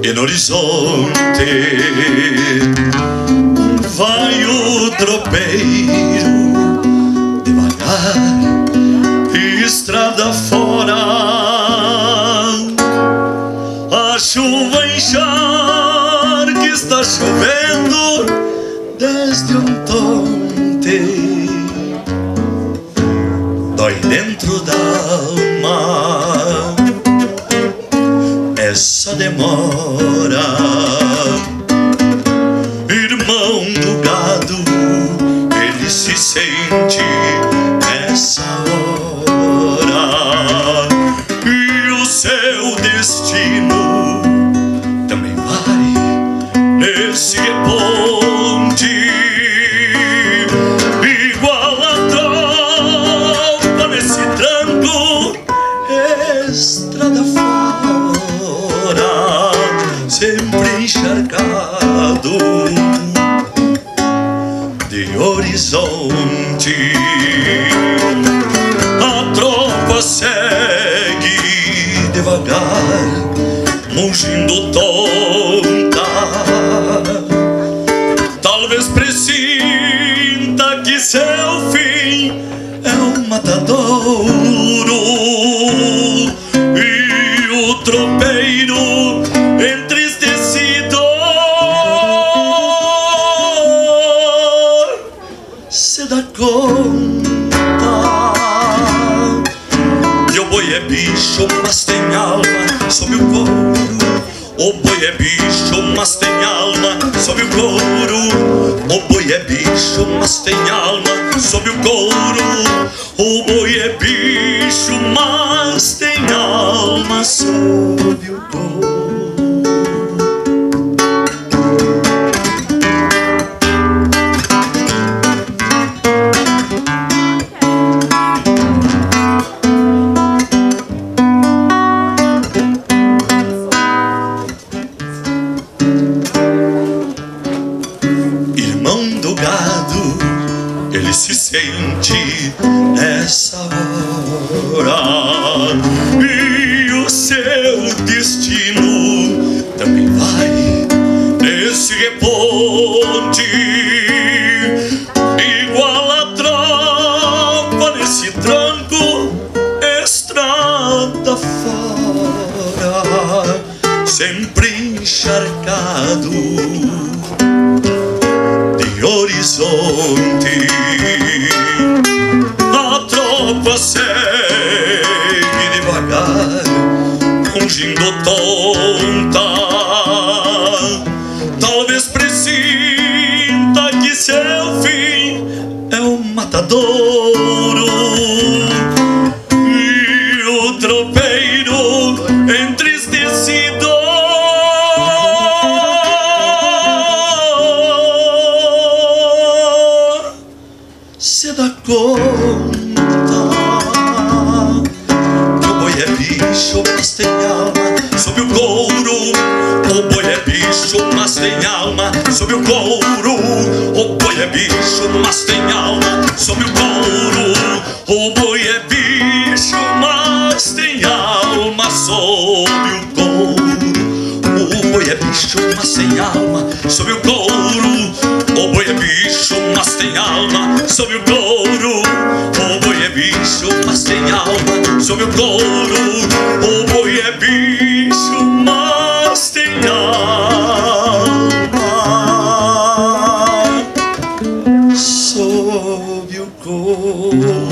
E no horizonte vai o tropeiro devagar, estrada fora. A chuva encharca, está chovendo desde ontem. Dói dentro da alma essa demora. Irmão do gado, ele se sente nessa hora. E o seu destino também vai nesse reponte, igual a tropa nesse tranco, estrada fora, sempre encharcado de horizonte. A tropa segue devagar, mugindo tonta. Talvez presinta que seu fim é um matadouro. E o tropeiro entristecido se dá conta que o boi é bicho, mas tem alma sob o couro. O boi é bicho, mas tem alma sob o couro. O boi é bicho, mas tem alma sob o couro. O boi é bicho, mas tem alma sob o couro. Irmão do gado, ele se sente nessa hora. E o seu destino também vai nesse reponte, igual a tropa nesse tranco, estrada fora, sempre encharcado de horizonte. A tropa segue devagar, mugindo tonta. Talvez presinta que seu fim é um matadouro. E o tropeiro entristecido se dá conta que o boi é bicho, mas tem alma sob o couro. O boi é bicho, mas tem alma sob o couro. O boi é bicho, mas tem alma sob o couro. O boi é bicho, mas tem alma sob o couro. O boi é bicho, mas tem alma sob o couro. O boi é bicho, mas tem alma sob o couro. O boi é bicho, mas tem alma sob o couro. O boi é bicho, mas tem alma sob o couro.